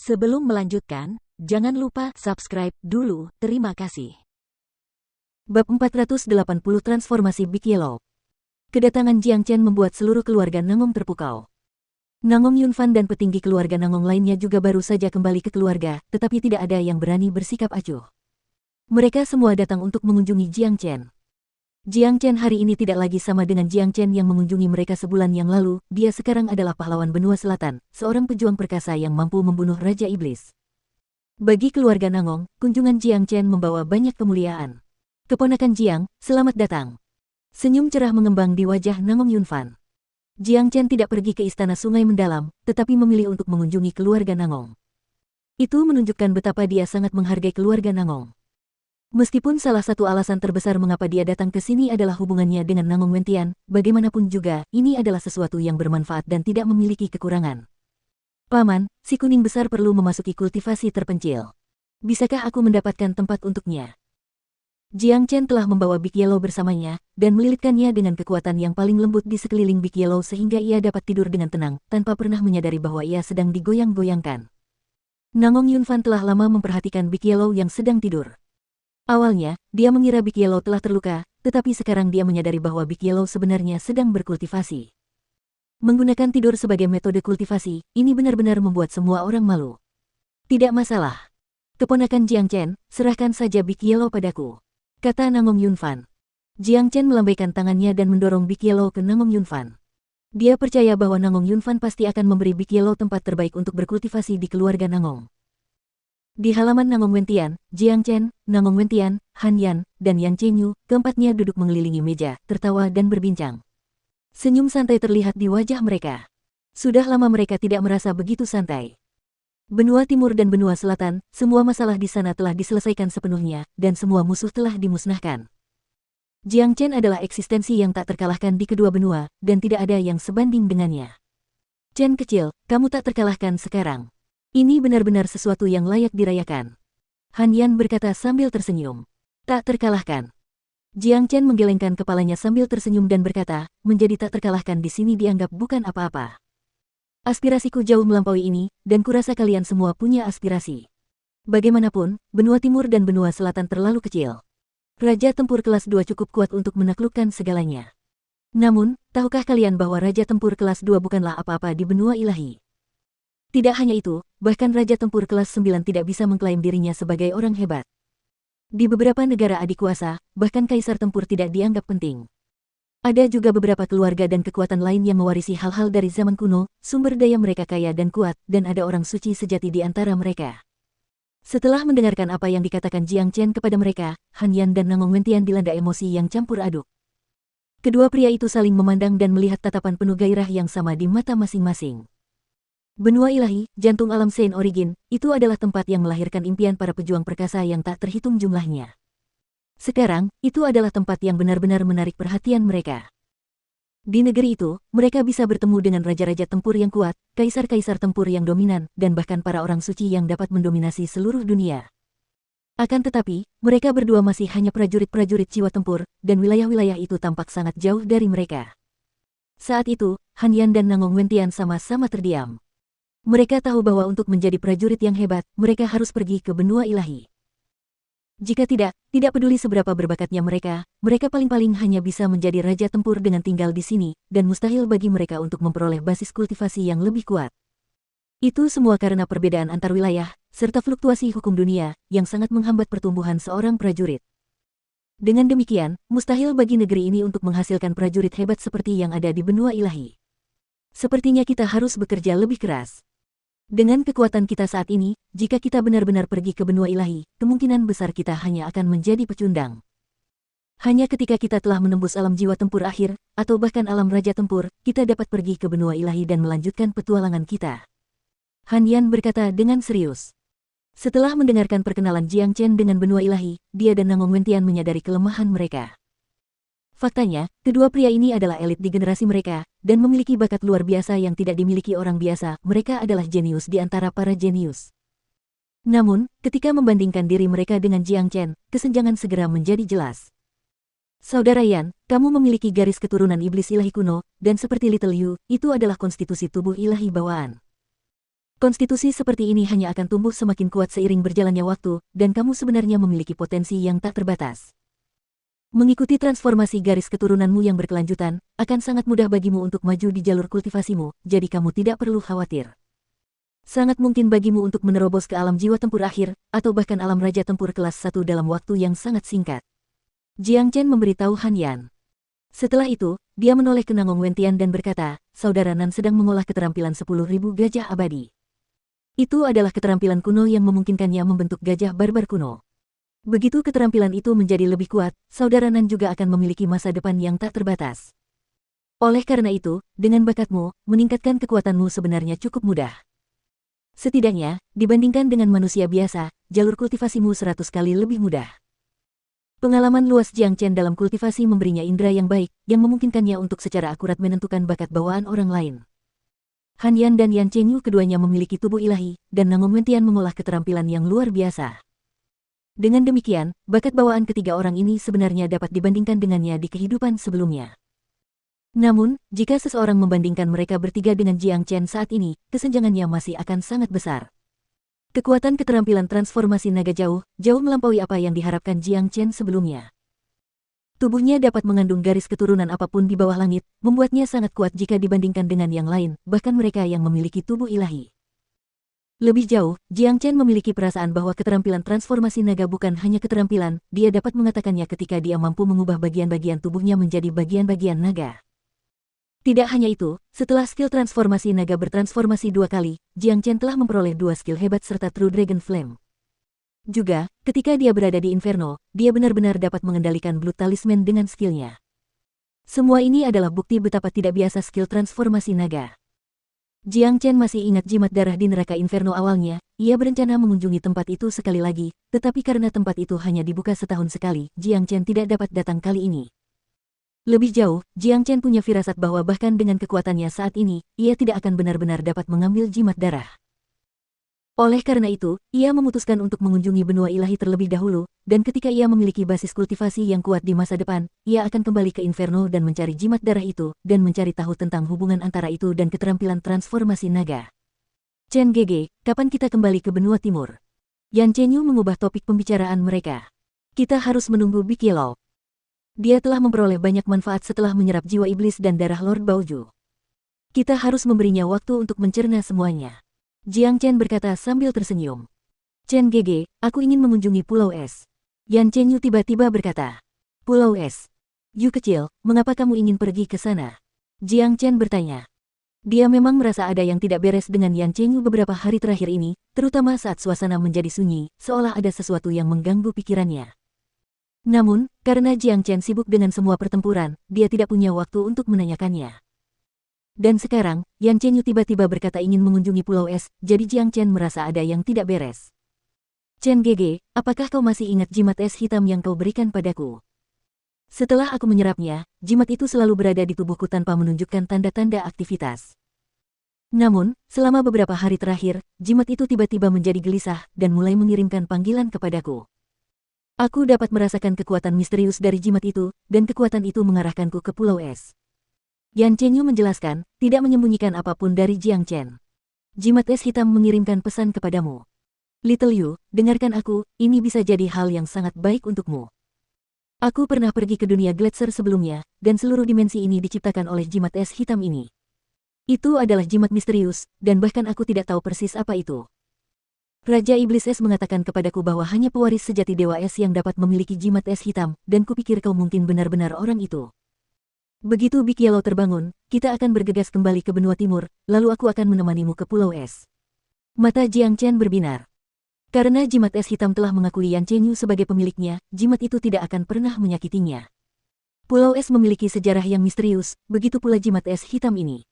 Sebelum melanjutkan, jangan lupa subscribe dulu, terima kasih. Bab 480 Transformasi Big Yellow. Kedatangan Jiang Chen membuat seluruh keluarga Nangong terpukau. Nangong Yunfan dan petinggi keluarga Nangong lainnya juga baru saja kembali ke keluarga, tetapi tidak ada yang berani bersikap acuh. Mereka semua datang untuk mengunjungi Jiang Chen. Jiang Chen hari ini tidak lagi sama dengan Jiang Chen yang mengunjungi mereka sebulan yang lalu, dia sekarang adalah pahlawan benua selatan, seorang pejuang perkasa yang mampu membunuh Raja Iblis. Bagi keluarga Nangong, kunjungan Jiang Chen membawa banyak kemuliaan. Keponakan Jiang, selamat datang. Senyum cerah mengembang di wajah Nangong Yunfan. Jiang Chen tidak pergi ke istana Sungai Mendalam, tetapi memilih untuk mengunjungi keluarga Nangong. Itu menunjukkan betapa dia sangat menghargai keluarga Nangong. Meskipun salah satu alasan terbesar mengapa dia datang ke sini adalah hubungannya dengan Nangong Wentian, bagaimanapun juga, ini adalah sesuatu yang bermanfaat dan tidak memiliki kekurangan. Paman, si kuning besar perlu memasuki kultivasi terpencil. Bisakah aku mendapatkan tempat untuknya? Jiang Chen telah membawa Big Yellow bersamanya, dan melilitkannya dengan kekuatan yang paling lembut di sekeliling Big Yellow sehingga ia dapat tidur dengan tenang, tanpa pernah menyadari bahwa ia sedang digoyang-goyangkan. Nangong Yunfan telah lama memperhatikan Big Yellow yang sedang tidur. Awalnya, dia mengira Big Yellow telah terluka, tetapi sekarang dia menyadari bahwa Big Yellow sebenarnya sedang berkultivasi. Menggunakan tidur sebagai metode kultivasi, ini benar-benar membuat semua orang malu. Tidak masalah. Keponakan Jiang Chen, serahkan saja Big Yellow padaku, kata Nangong Yunfan. Jiang Chen melambaikan tangannya dan mendorong Big Yellow ke Nangong Yunfan. Dia percaya bahwa Nangong Yunfan pasti akan memberi Big Yellow tempat terbaik untuk berkultivasi di keluarga Nangong. Di halaman Nangong Wentian, Jiang Chen, Nangong Wentian, Han Yan, dan Yang Chenyu, keempatnya duduk mengelilingi meja, tertawa dan berbincang. Senyum santai terlihat di wajah mereka. Sudah lama mereka tidak merasa begitu santai. Benua Timur dan Benua Selatan, semua masalah di sana telah diselesaikan sepenuhnya, dan semua musuh telah dimusnahkan. Jiang Chen adalah eksistensi yang tak terkalahkan di kedua benua, dan tidak ada yang sebanding dengannya. Chen kecil, kamu tak terkalahkan sekarang. Ini benar-benar sesuatu yang layak dirayakan. Han Yan berkata sambil tersenyum. Tak terkalahkan. Jiang Chen menggelengkan kepalanya sambil tersenyum dan berkata, menjadi tak terkalahkan di sini dianggap bukan apa-apa. Aspirasiku jauh melampaui ini, dan kurasa kalian semua punya aspirasi. Bagaimanapun, Benua Timur dan Benua Selatan terlalu kecil. Raja Tempur kelas 2 cukup kuat untuk menaklukkan segalanya. Namun, tahukah kalian bahwa Raja Tempur kelas 2 bukanlah apa-apa di benua ilahi? Tidak hanya itu, bahkan Raja Tempur kelas 9 tidak bisa mengklaim dirinya sebagai orang hebat. Di beberapa negara adikuasa, bahkan Kaisar Tempur tidak dianggap penting. Ada juga beberapa keluarga dan kekuatan lain yang mewarisi hal-hal dari zaman kuno, sumber daya mereka kaya dan kuat, dan ada orang suci sejati di antara mereka. Setelah mendengarkan apa yang dikatakan Jiang Chen kepada mereka, Han Yan dan Nangong Wentian dilanda emosi yang campur aduk. Kedua pria itu saling memandang dan melihat tatapan penuh gairah yang sama di mata masing-masing. Benua ilahi, jantung alam Saint Origin, itu adalah tempat yang melahirkan impian para pejuang perkasa yang tak terhitung jumlahnya. Sekarang, itu adalah tempat yang benar-benar menarik perhatian mereka. Di negeri itu, mereka bisa bertemu dengan raja-raja tempur yang kuat, kaisar-kaisar tempur yang dominan, dan bahkan para orang suci yang dapat mendominasi seluruh dunia. Akan tetapi, mereka berdua masih hanya prajurit-prajurit jiwa tempur, dan wilayah-wilayah itu tampak sangat jauh dari mereka. Saat itu, Han Yan dan Nangong Wentian sama-sama terdiam. Mereka tahu bahwa untuk menjadi prajurit yang hebat, mereka harus pergi ke benua ilahi. Jika tidak peduli seberapa berbakatnya mereka paling-paling hanya bisa menjadi raja tempur dengan tinggal di sini, dan mustahil bagi mereka untuk memperoleh basis kultivasi yang lebih kuat. Itu semua karena perbedaan antar wilayah, serta fluktuasi hukum dunia, yang sangat menghambat pertumbuhan seorang prajurit. Dengan demikian, mustahil bagi negeri ini untuk menghasilkan prajurit hebat seperti yang ada di benua ilahi. Sepertinya kita harus bekerja lebih keras. Dengan kekuatan kita saat ini, jika kita benar-benar pergi ke benua ilahi, kemungkinan besar kita hanya akan menjadi pecundang. Hanya ketika kita telah menembus alam jiwa tempur akhir, atau bahkan alam raja tempur, kita dapat pergi ke benua ilahi dan melanjutkan petualangan kita. Han Yan berkata dengan serius. Setelah mendengarkan perkenalan Jiang Chen dengan benua ilahi, dia dan Nangong Wentian menyadari kelemahan mereka. Faktanya, kedua pria ini adalah elit di generasi mereka, dan memiliki bakat luar biasa yang tidak dimiliki orang biasa. Mereka adalah jenius di antara para jenius. Namun, ketika membandingkan diri mereka dengan Jiang Chen, kesenjangan segera menjadi jelas. Saudara Yan, kamu memiliki garis keturunan iblis ilahi kuno, dan seperti Little Yu, itu adalah konstitusi tubuh ilahi bawaan. Konstitusi seperti ini hanya akan tumbuh semakin kuat seiring berjalannya waktu, dan kamu sebenarnya memiliki potensi yang tak terbatas. Mengikuti transformasi garis keturunanmu yang berkelanjutan, akan sangat mudah bagimu untuk maju di jalur kultivasimu, jadi kamu tidak perlu khawatir. Sangat mungkin bagimu untuk menerobos ke alam jiwa tempur akhir, atau bahkan alam raja tempur kelas 1 dalam waktu yang sangat singkat. Jiang Chen memberitahu Han Yan. Setelah itu, dia menoleh ke Nangong Wentian dan berkata, Saudara Nan sedang mengolah keterampilan 10.000 gajah abadi. Itu adalah keterampilan kuno yang memungkinkannya membentuk gajah barbar kuno. Begitu keterampilan itu menjadi lebih kuat, Saudara Nan juga akan memiliki masa depan yang tak terbatas. Oleh karena itu, dengan bakatmu, meningkatkan kekuatanmu sebenarnya cukup mudah. Setidaknya, dibandingkan dengan manusia biasa, jalur kultivasimu 100 kali lebih mudah. Pengalaman luas Jiang Chen dalam kultivasi memberinya indera yang baik, yang memungkinkannya untuk secara akurat menentukan bakat bawaan orang lain. Han Yan dan Yan Chengyu keduanya memiliki tubuh ilahi, dan Nangong Wentian mengolah keterampilan yang luar biasa. Dengan demikian, bakat bawaan ketiga orang ini sebenarnya dapat dibandingkan dengannya di kehidupan sebelumnya. Namun, jika seseorang membandingkan mereka bertiga dengan Jiang Chen saat ini, kesenjangannya masih akan sangat besar. Kekuatan keterampilan transformasi naga jauh melampaui apa yang diharapkan Jiang Chen sebelumnya. Tubuhnya dapat mengandung garis keturunan apapun di bawah langit, membuatnya sangat kuat jika dibandingkan dengan yang lain, bahkan mereka yang memiliki tubuh ilahi. Lebih jauh, Jiang Chen memiliki perasaan bahwa keterampilan transformasi naga bukan hanya keterampilan, dia dapat mengatakannya ketika dia mampu mengubah bagian-bagian tubuhnya menjadi bagian-bagian naga. Tidak hanya itu, setelah skill transformasi naga bertransformasi 2 kali, Jiang Chen telah memperoleh 2 skill hebat serta True Dragon Flame. Juga, ketika dia berada di Inferno, dia benar-benar dapat mengendalikan Blood Talisman dengan skillnya. Semua ini adalah bukti betapa tidak biasa skill transformasi naga. Jiang Chen masih ingat jimat darah di neraka Inferno awalnya, ia berencana mengunjungi tempat itu sekali lagi, tetapi karena tempat itu hanya dibuka setahun sekali, Jiang Chen tidak dapat datang kali ini. Lebih jauh, Jiang Chen punya firasat bahwa bahkan dengan kekuatannya saat ini, ia tidak akan benar-benar dapat mengambil jimat darah. Oleh karena itu, ia memutuskan untuk mengunjungi benua ilahi terlebih dahulu, dan ketika ia memiliki basis kultivasi yang kuat di masa depan, ia akan kembali ke Inferno dan mencari jimat darah itu, dan mencari tahu tentang hubungan antara itu dan keterampilan transformasi naga. Chen Gege, kapan kita kembali ke benua timur? Yan Chenyu mengubah topik pembicaraan mereka. Kita harus menunggu Big Yellow. Dia telah memperoleh banyak manfaat setelah menyerap jiwa iblis dan darah Lord Baoju. Kita harus memberinya waktu untuk mencerna semuanya. Jiang Chen berkata sambil tersenyum. Chen Gege, aku ingin mengunjungi Pulau Es. Yan Chenyu tiba-tiba berkata. Pulau Es. Yu kecil, mengapa kamu ingin pergi ke sana? Jiang Chen bertanya. Dia memang merasa ada yang tidak beres dengan Yan Chenyu beberapa hari terakhir ini, terutama saat suasana menjadi sunyi, seolah ada sesuatu yang mengganggu pikirannya. Namun, karena Jiang Chen sibuk dengan semua pertempuran, dia tidak punya waktu untuk menanyakannya. Dan sekarang, Yan Chenyu tiba-tiba berkata ingin mengunjungi Pulau Es, jadi Jiang Chen merasa ada yang tidak beres. Chen Gege, apakah kau masih ingat jimat es hitam yang kau berikan padaku? Setelah aku menyerapnya, jimat itu selalu berada di tubuhku tanpa menunjukkan tanda-tanda aktivitas. Namun, selama beberapa hari terakhir, jimat itu tiba-tiba menjadi gelisah dan mulai mengirimkan panggilan kepadaku. Aku dapat merasakan kekuatan misterius dari jimat itu, dan kekuatan itu mengarahkanku ke Pulau Es. Yan Chenyu menjelaskan, tidak menyembunyikan apapun dari Jiang Chen. Jimat es hitam mengirimkan pesan kepadamu. Little Yu, dengarkan aku, ini bisa jadi hal yang sangat baik untukmu. Aku pernah pergi ke dunia Gletser sebelumnya, dan seluruh dimensi ini diciptakan oleh jimat es hitam ini. Itu adalah jimat misterius, dan bahkan aku tidak tahu persis apa itu. Raja Iblis Es mengatakan kepadaku bahwa hanya pewaris sejati Dewa Es yang dapat memiliki jimat es hitam, dan kupikir kau mungkin benar-benar orang itu. Begitu Big Yellow terbangun, kita akan bergegas kembali ke benua timur, lalu aku akan menemanimu ke Pulau Es. Mata Jiang Chen berbinar. Karena jimat es hitam telah mengakui Yan Chenyu sebagai pemiliknya, jimat itu tidak akan pernah menyakitinya. Pulau Es memiliki sejarah yang misterius, begitu pula jimat es hitam ini.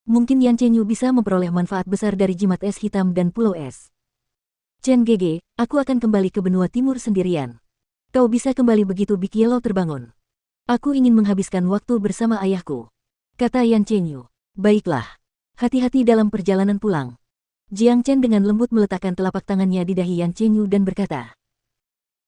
Mungkin Yan Chenyu bisa memperoleh manfaat besar dari jimat es hitam dan Pulau Es. Chen Gege, aku akan kembali ke benua timur sendirian. Kau bisa kembali begitu Big Yellow terbangun. Aku ingin menghabiskan waktu bersama ayahku, kata Yan Chenyu. Baiklah. Hati-hati dalam perjalanan pulang. Jiang Chen dengan lembut meletakkan telapak tangannya di dahi Yan Chenyu dan berkata.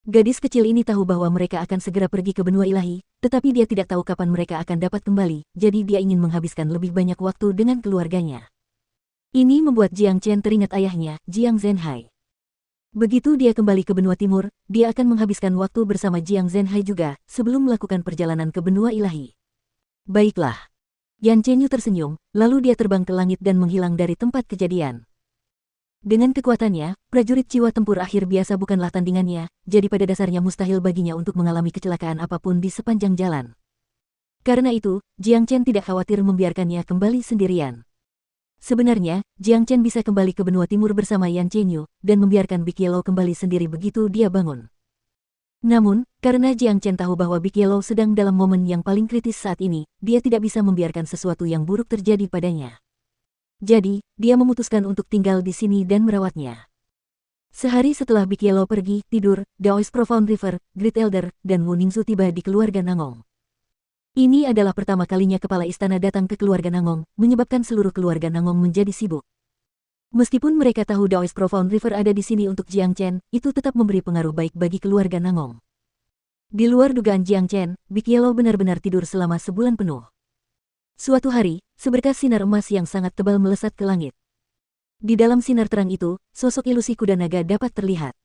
Gadis kecil ini tahu bahwa mereka akan segera pergi ke benua ilahi, tetapi dia tidak tahu kapan mereka akan dapat kembali, jadi dia ingin menghabiskan lebih banyak waktu dengan keluarganya. Ini membuat Jiang Chen teringat ayahnya, Jiang Zhenhai. Begitu dia kembali ke benua timur, dia akan menghabiskan waktu bersama Jiang Zhenhai juga, sebelum melakukan perjalanan ke benua ilahi. Baiklah. Yan Chenyu tersenyum, lalu dia terbang ke langit dan menghilang dari tempat kejadian. Dengan kekuatannya, prajurit jiwa tempur akhir biasa bukanlah tandingannya, jadi pada dasarnya mustahil baginya untuk mengalami kecelakaan apapun di sepanjang jalan. Karena itu, Jiang Chen tidak khawatir membiarkannya kembali sendirian. Sebenarnya, Jiang Chen bisa kembali ke benua timur bersama Yan Chenyu, dan membiarkan Big Yellow kembali sendiri begitu dia bangun. Namun, karena Jiang Chen tahu bahwa Big Yellow sedang dalam momen yang paling kritis saat ini, dia tidak bisa membiarkan sesuatu yang buruk terjadi padanya. Jadi, dia memutuskan untuk tinggal di sini dan merawatnya. Sehari setelah Big Yellow pergi tidur, Daoist Profound River, Great Elder, dan Wu Ningzu tiba di keluarga Nangong. Ini adalah pertama kalinya kepala istana datang ke keluarga Nangong, menyebabkan seluruh keluarga Nangong menjadi sibuk. Meskipun mereka tahu Daoist Profound River ada di sini untuk Jiang Chen, itu tetap memberi pengaruh baik bagi keluarga Nangong. Di luar dugaan Jiang Chen, Big Yellow benar-benar tidur selama sebulan penuh. Suatu hari, seberkas sinar emas yang sangat tebal melesat ke langit. Di dalam sinar terang itu, sosok ilusi kuda naga dapat terlihat.